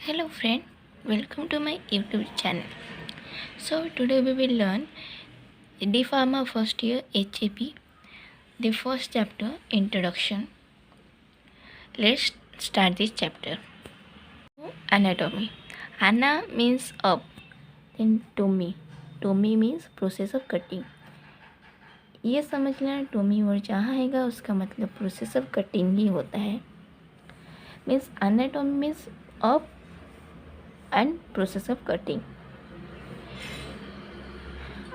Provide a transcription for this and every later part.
Hello friend, welcome to my YouTube channel. So today we will learn D Pharma first year HAP, the first chapter Introduction. Let's start this chapter. Anatomy. Ana means up, then tomy. Tomy means process of cutting. ये समझ लेना Tommy word जहाँ आएगा उसका मतलब process of cutting ही होता है. Means anatomy means up and process of cutting.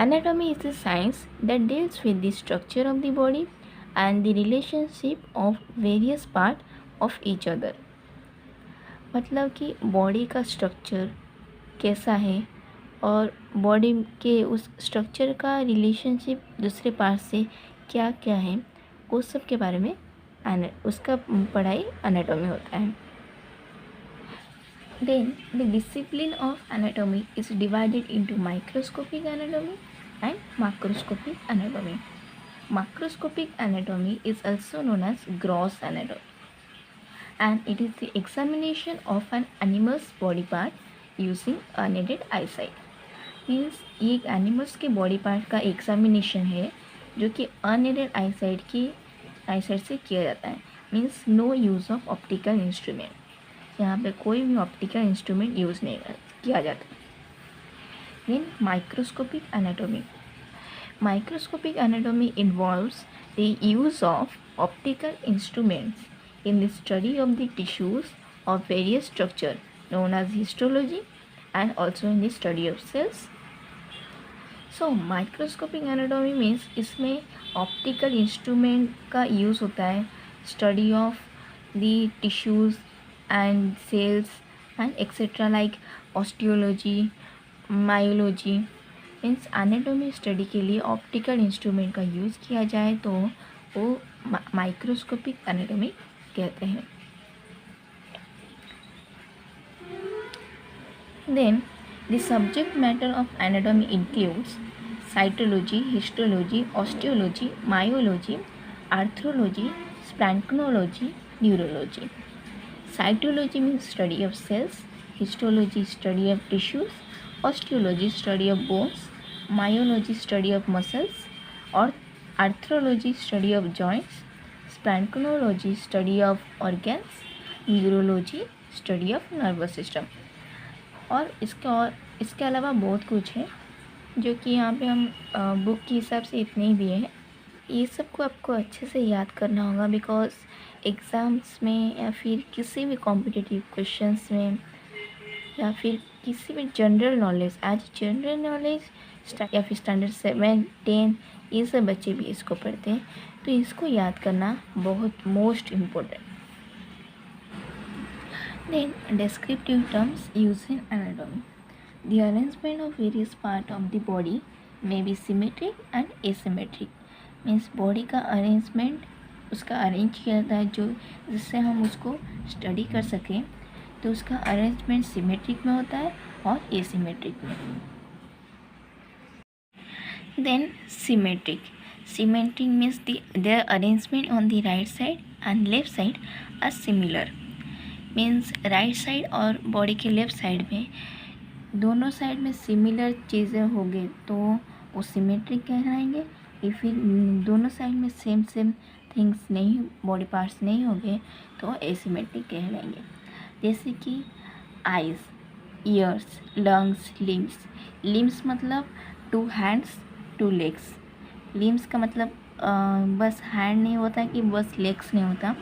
Anatomy is a science that deals with the structure of the body and the relationship of various parts of each other. मतलब कि body का structure कैसा है और body के उस structure का relationship दूसरे पार्ट से क्या क्या है उस सब के बारे में उसका पढ़ाई एनाटॉमी होता है. Then the discipline of anatomy is divided into microscopic anatomy and macroscopic anatomy. Macroscopic anatomy is also known as gross anatomy, and it is the examination of an animal's body part using unaided eyesight. Means ये एक animals के body part का examination है जो कि unaided eyesight से किया जाता है. Means no use of optical instrument. यहाँ पे कोई भी ऑप्टिकल इंस्ट्रूमेंट यूज़ नहीं किया जाता. Then microscopic anatomy. Microscopic anatomy involves the use of optical instruments in the study of the tissues of various structure known as histology and also in the study of cells. So microscopic anatomy means इसमें optical instrument का use होता है study of the tissues and cells and etc. like osteology, myology. Means anatomy study के लिए optical instrument का use किया जाए तो वो माइक्रोस्कोपिक एनाटॉमी कहते हैं. Then the subject matter of anatomy includes cytology, histology, osteology, myology, arthrology, splanchnology, neurology. Cytology means study of cells, histology study of tissues, osteology study of bones, myology study of muscles, or arthrology study of joints, splanchnology study of organs, neurology study of nervous system. और इसके अलावा बहुत कुछ है जो कि यहाँ पे हम बुक के हिसाब से इतने ही दिए हैं. ये सबको आपको अच्छे से याद करना होगा बिकॉज एग्ज़ाम्स में या फिर किसी भी कॉम्पिटिटिव क्वेश्चंस में या फिर किसी भी जनरल नॉलेज जनरल नॉलेज या फिर स्टैंडर्ड 7, 10 ये सब बच्चे भी इसको पढ़ते हैं तो इसको याद करना बहुत most important. Then descriptive terms use in anatomy. The arrangement of various part of the body may be symmetric and asymmetric. Means body का अरेंजमेंट उसका अरेंज किया जाता है जो जिससे हम उसको स्टडी कर सकें तो उसका अरेंजमेंट सिमेट्रिक में होता है और एसिमेट्रिक में. Then symmetric means there arrangement on the right side and left side are similar. Means right side और बॉडी के लेफ्ट साइड में दोनों साइड में सिमिलर चीज़ें होंगे तो वो सिमेट्रिक कहलाएंगे. या फिर दोनों साइड में सेम थिंग्स नहीं बॉडी पार्ट्स नहीं होंगे तो एसिमेट्रिक कहलाएंगे. जैसे कि आइज़, ईयर्स, लंग्स, लिम्स मतलब 2 हैंड्स 2 लेग्स. लिम्स का मतलब बस हैंड नहीं होता कि बस लेग्स नहीं होता.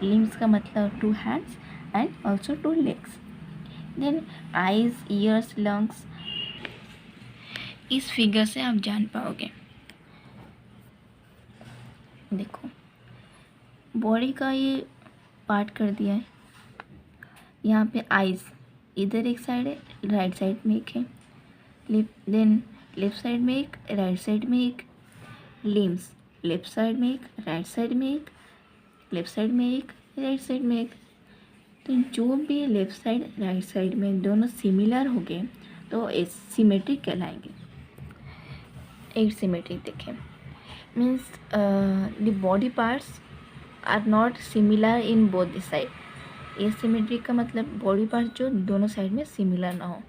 लिम्स का मतलब 2 hands and also 2 legs. Then eyes, ears, lungs इस फिगर से आप जान पाओगे. देखो बॉडी का ये पार्ट कर दिया है. यहाँ पे आइज़ इधर एक साइड है, राइट साइड में एक है. देन लेफ़्ट साइड में एक, राइट साइड में एक. लिम्स लेफ़्ट साइड में एक, राइट साइड में एक, लेफ़्ट साइड में एक, राइट साइड में एक. तो जो भी लेफ़्ट साइड राइट साइड में दोनों सिमिलर हो गए तो सिमेट्रिक कहलाएंगे. एसिमेट्रिक देखें means the body parts are not similar in both the side. Asymmetric का मतलब बॉडी पार्ट जो दोनों साइड में सिमिलर ना हो।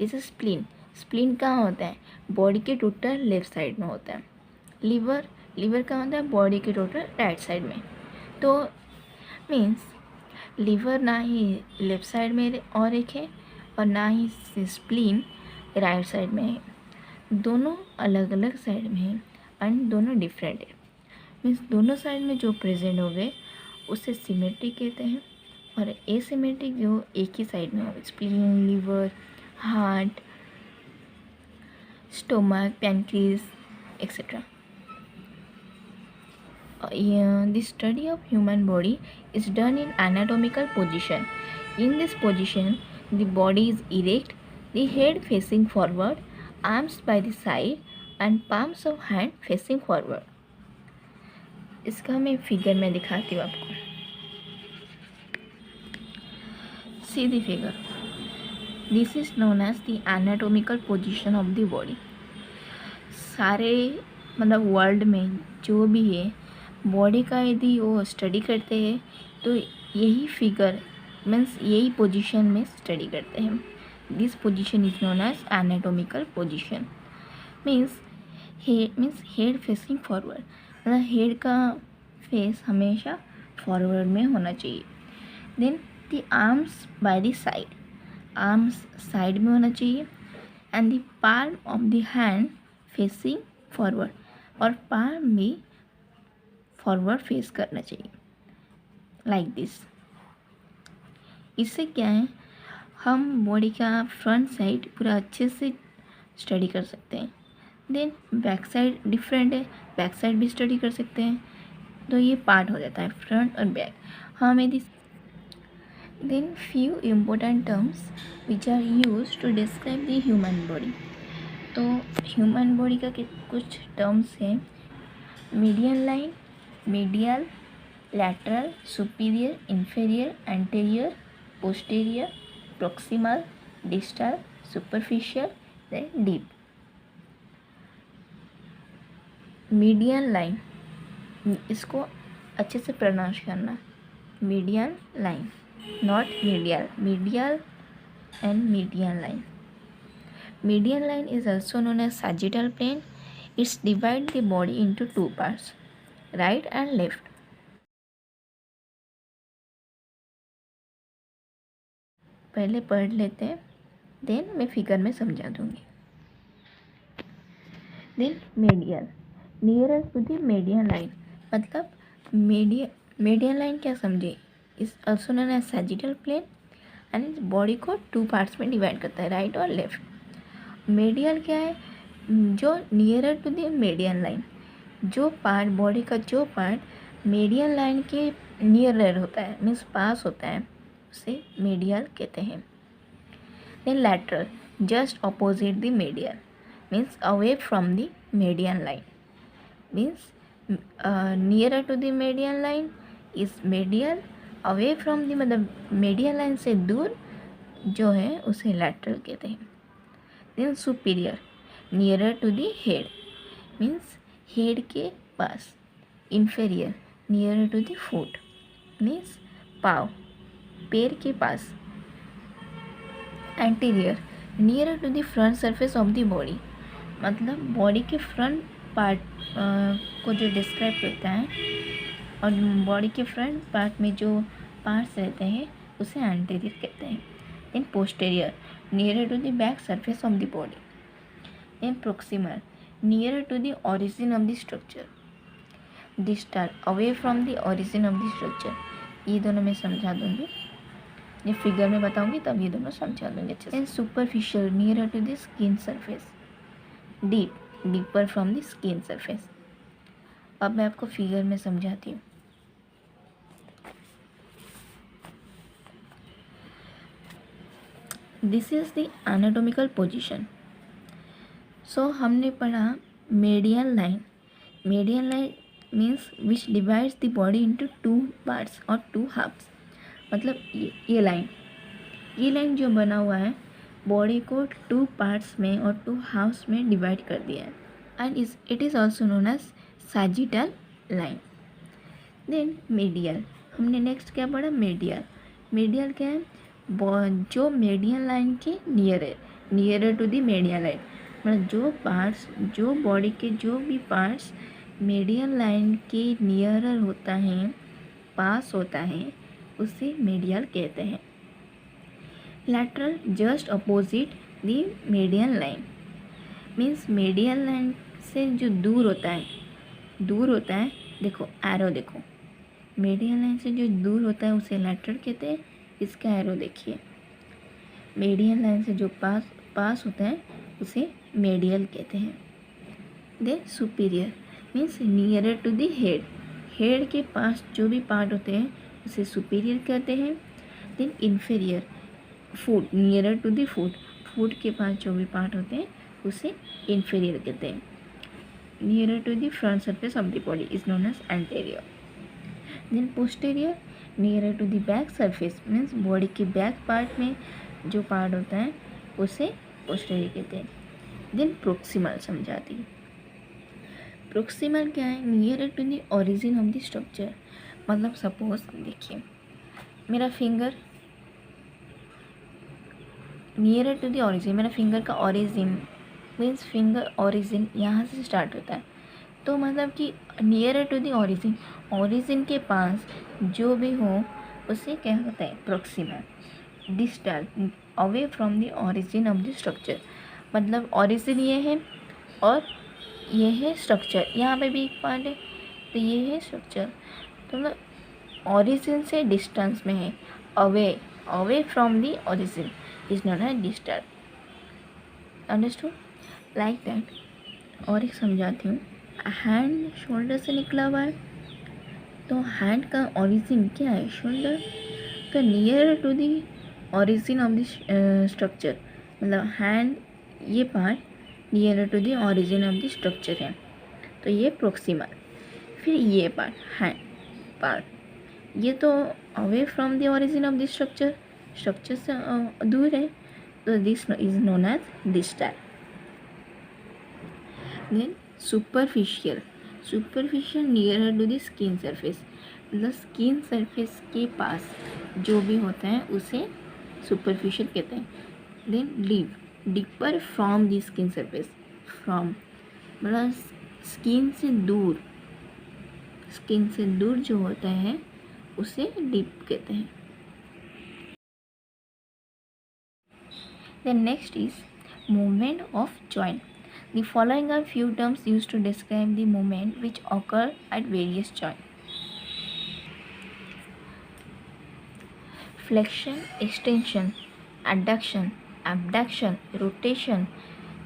जैसे स्प्लीन, स्प्लीन कहाँ होता है? बॉडी के टोटल लेफ्ट साइड में होता है। लीवर, लीवर कहाँ होता है? बॉडी के टोटल राइट साइड में। तो मीन्स लीवर ना ही लेफ्ट साइड में और एक है और ना ही स्प्लीन राइट साइड में है, दोनों अलग अलग साइड में है एंड दोनों डिफरेंट है। मीन्स दोनों साइड में जो प्रेजेंट हो गए उसे सिमेट्रिक कहते हैं, और एसिमेट्रिक जो एक ही साइड में हो, spleen, liver, heart, stomach, pancreas etcetera. The study of human body is done in anatomical position. In this position, the body is erect, the head facing forward, arms by the side and palms of hand facing forward. इसका मैं figure में दिखाती हूँ आपको. See the figure. This is known as the anatomical position of the body. सारे मतलब world में जो भी है बॉडी का यदि वो स्टडी करते हैं तो यही फिगर मीन्स यही पोजीशन में स्टडी करते हैं. This position is known as anatomical position. Means head facing forward, मतलब हेड का फेस हमेशा फॉरवर्ड में होना चाहिए. Then the arms by the side, arms side में होना चाहिए and the palm of the hand facing forward, और पाल्म भी फॉरवर्ड फेस करना चाहिए लाइक दिस. इससे क्या है, हम बॉडी का फ्रंट साइड पूरा अच्छे से स्टडी कर सकते हैं. देन बैक साइड डिफरेंट है, बैक साइड भी स्टडी कर सकते हैं. तो ये पार्ट हो जाता है फ्रंट और बैक. हम यदि then few important terms which are use to describe the human body. तो ह्यूमन बॉडी का कुछ टर्म्स हैं. Median line, medial, lateral, superior, inferior, anterior, posterior, proximal, distal, superficial, then deep. Median line, इसको अच्छे से pronounce करना. Median line, not medial. Medial and median line. Median line is also known as sagittal plane. It's divide the body into two parts, right and left. पहले पढ़ लेते हैं, then मैं figure में समझा दूंगी. Then medial, nearer to the median line, मतलब median line क्या समझे, is also known as sagittal plane and इस बॉडी को टू पार्ट्स में डिवाइड करता है, राइट और लेफ्ट. मीडियल क्या है, जो nearer to the median line, जो पार्ट बॉडी का जो पार्ट मीडियन लाइन के नियर होता है, मीन्स पास होता है, उसे मीडियल कहते हैं. Then lateral, just opposite the medial, means away from the median line. Means nearer to the median line is medial, away from the मतलब मीडियन लाइन से दूर जो है उसे लैटरल कहते हैं. Then superior, nearer to the head, means head के पास. Inferior, near to the foot, means पाव, पैर के पास. Anterior, near to the front surface of the body, मतलब बॉडी के फ्रंट पार्ट को जो डिस्क्राइब करता है, और बॉडी के फ्रंट पार्ट में जो पार्ट्स रहते हैं उसे एंटीरियर कहते हैं. Then posterior, near to the back surface of the body. Then proximal, nearer to the origin of the structure. Distal, away from the origin of the structure. ये दोनों मैं समझा दूंगी, ये फिगर में बताऊंगी तब ये दोनों समझा दूंगी अच्छे से. Superficial, nearer to the skin surface. Deep, deeper from the skin surface. अब मैं आपको फिगर में समझाती हूँ. This is the anatomical position. So हमने पढ़ा median line. Median line means which divides the body into two parts और two halves. मतलब ये लाइन जो बना हुआ है बॉडी को टू पार्ट्स में और टू हाफ्स में डिवाइड कर दिया है, and it is also known as sagittal line. Then medial, हमने नेक्स्ट क्या पढ़ा, मीडियल. मीडियल क्या है, जो मीडियन लाइन के nearer to the median line, मतलब जो पार्ट्स, जो बॉडी के जो भी पार्ट्स मीडियन लाइन के नियरर होता है, पास होता है, उसे मीडियल कहते हैं। Lateral just opposite the median line, means median line से जो दूर होता है, देखो एरो देखो, मीडियन लाइन से जो दूर होता है उसे लैटरल कहते हैं। इसका एरो देखिए, मीडियन लाइन से जो पास होता है उसे मेडियल कहते हैं। Then superior means nearer to the head के पास जो भी पार्ट होते हैं उसे सुपीरियर कहते हैं। Then inferior foot, nearer to the foot के पास जो भी पार्ट होते हैं उसे इन्फीरियर कहते हैं। Nearer to the front surface of the body is known as anterior. Then posterior nearer to the back surface, means body के बैक पार्ट में जो पार्ट होता है उसे पोस्टीरियर कहते हैं। देन प्रोक्सिमल समझाती हूँ। प्रोक्सिमल क्या है, nearer to the origin of the structure, मतलब सपोज देखिए मेरा finger nearer to the origin, मेरा फिंगर का ओरिजिन मीन्स फिंगर ओरिजिन यहाँ से स्टार्ट होता है, तो मतलब कि नियरर टू द ओरिजिन के पास जो भी हो उसे क्या होता है proximal. Distal away from the origin of the structure, मतलब ओरिजिन ये है और ये है स्ट्रक्चर, यहाँ पे भी एक पार्ट है तो ये है स्ट्रक्चर, तो मतलब ओरिजिन से डिस्टेंस में है, away from the origin is not a distal. Understood, like that. और एक समझाती हूँ, हैंड शोल्डर से निकला हुआ है, तो हैंड का ओरिजिन क्या है शोल्डर, तो near to the origin of the structure, मतलब हैंड ये part near to the origin of the structure है, तो ये प्रोक्सिमल। फिर ये पार्ट हैंड पार्ट, ये तो away from the origin of the structure से दूर है, तो this is known as distal. Then superficial near to the skin surface, मतलब स्किन सरफेस के पास जो भी होता है उसे सुपरफिशियल कहते हैं। Then deeper from the skin surface, from मतलब स्किन से दूर जो होता है उसे डीप कहते हैं। Then next is movement of joint. The following are few terms used to describe the movement which occur at various joints. Flexion, extension, adduction, abduction, rotation,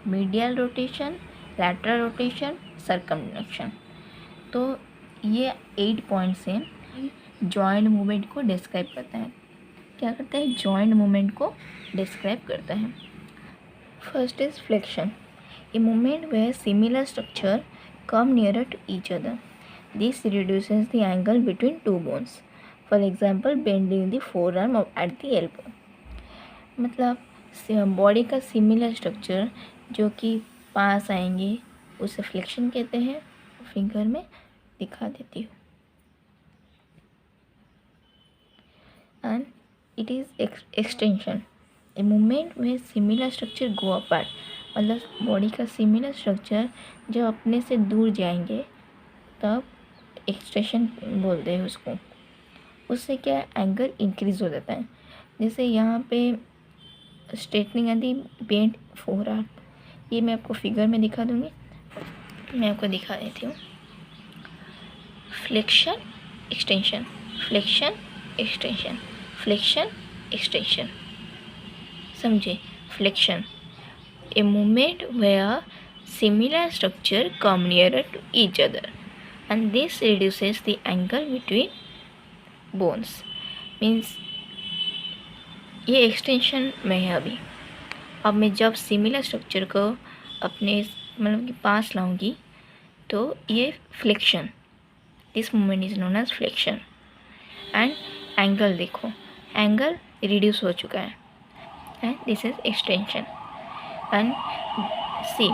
medial rotation, lateral rotation, circumflexion। तो ये 8 points हैं, joint movement को describe करता है। क्या करता है, joint movement को डिस्क्राइब करता है। First is flexion, a movement where similar structure come nearer to each other, this reduces the angle between two bones, for example bending the forearm at the elbow. मतलब body का similar structure जो कि पास आएंगे उसे flexion कहते हैं। Finger में दिखा देती हूँ, and it is extension, a movement में सिमिलर स्ट्रक्चर गो अपार्ट, मतलब बॉडी का सिमिलर स्ट्रक्चर जब अपने से दूर जाएंगे तब एक्सटेंशन बोलते हैं उसको। उससे क्या एंगल इंक्रीज हो जाता है, जैसे यहाँ पे स्ट्रेटनिंग आदि बेंट फोर आर्म, ये मैं आपको फिगर में दिखा दूँगी, मैं आपको दिखा देती हूँ। Flexion extension, flexion extension, flexion extension, समझे। Flexion, a movement where similar structure come nearer to each other and this reduces the angle between bones, means ये एक्सटेंशन में है अभी। अब मैं जब सिमिलर स्ट्रक्चर को अपने मतलब कि पास लाऊंगी तो ये flexion, this movement is known as flexion. And angle देखो, एंगल रिड्यूस हो चुका है, and this is extension, and see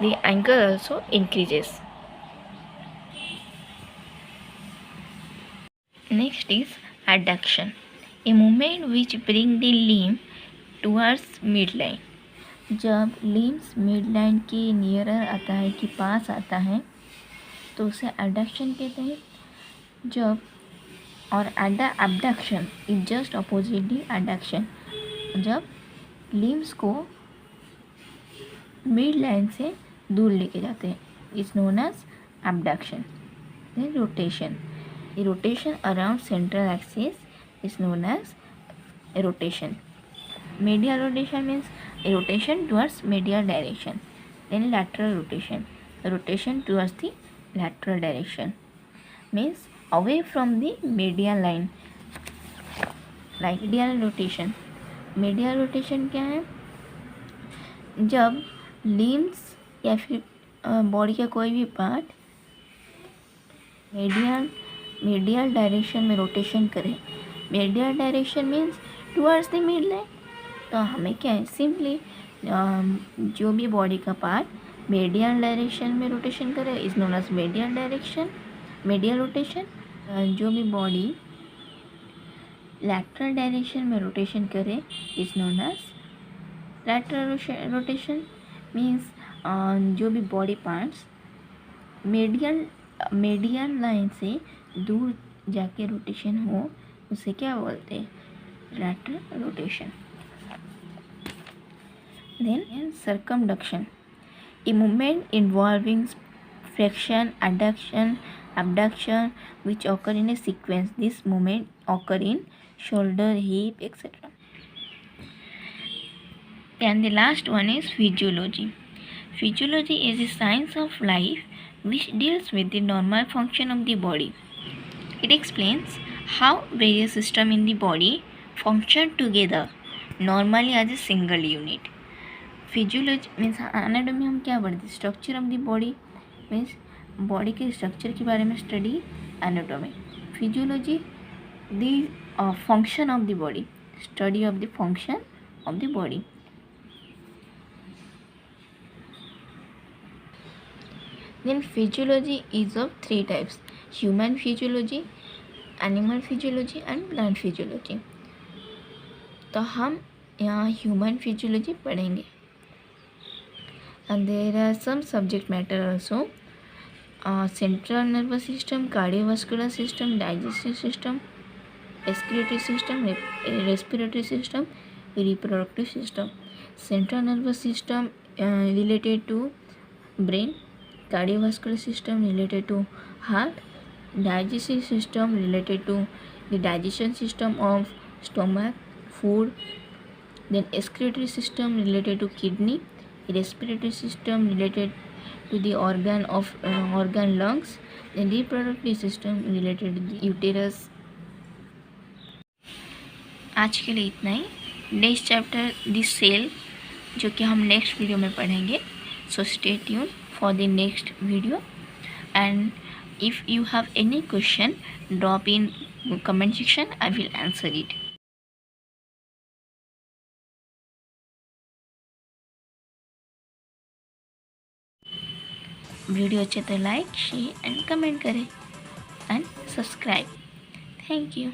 the angle also increases. Next is adduction, A movement which bring the limb towards midline. जब limbs midline के nearer आता है कि पास आता है तो उसे एडक्शन कहते हैं. जब और abduction is just opposite the adduction. जब लिम्स को मिड लाइन से दूर लेके जाते हैं is known as abduction. Then rotation. Rotation around central axis is known as rotation. Medial rotation means a rotation towards medial direction. Then lateral rotation. Rotation towards the lateral direction means away from the medial line. Medial rotation. Medial rotation क्या है? जब limbs या फिर body का कोई भी part medial direction में rotation करे. medial direction means towards the mid line. तो हमें क्या है सिंपली जो भी बॉडी का पार्ट मेडियल डायरेक्शन में रोटेशन करे is known as medial direction medial rotation. जो भी बॉडी लैटरल डायरेक्शन में रोटेशन करे is known as lateral rotation. Means जो भी बॉडी पार्ट्स मेडियल लाइन से दूर जाके रोटेशन हो उसे क्या बोलते हैं lateral rotation. Then circumduction, a movement involving flexion, adduction, abduction, which occur in a sequence. This movement occur in shoulder, hip, etc. And the last one is physiology. Physiology is a science of life which deals with the normal function of the body. It explains how various systems in the body function together normally as a single unit. Physiology means anatomy हम क्या पढ़ते हैं structure of the body means body के structure के बारे में study anatomy. Physiology the function of the body study of the function of the body. Then physiology is of 3 types human physiology animal physiology and plant physiology. तो हम यहाँ human physiology पढ़ेंगे. And there are some subject matter also. Central nervous system, cardiovascular system, digestive system, excretory system, respiratory system, reproductive system. Central nervous system related to brain, cardiovascular system related to heart, digestive system related to the digestion system of stomach, food. Then excretory system related to kidney, respiratory system related to the organ lungs, then reproductive system related to the uterus. आज के लिए इतना ही. Next chapter the cell जो कि हम next video में पढ़ेंगे. So stay tune for the next video and if you have any question drop in comment section. I will answer it. Video अच्छे तो लाइक शेयर एंड कमेंट करें and subscribe. Thank you.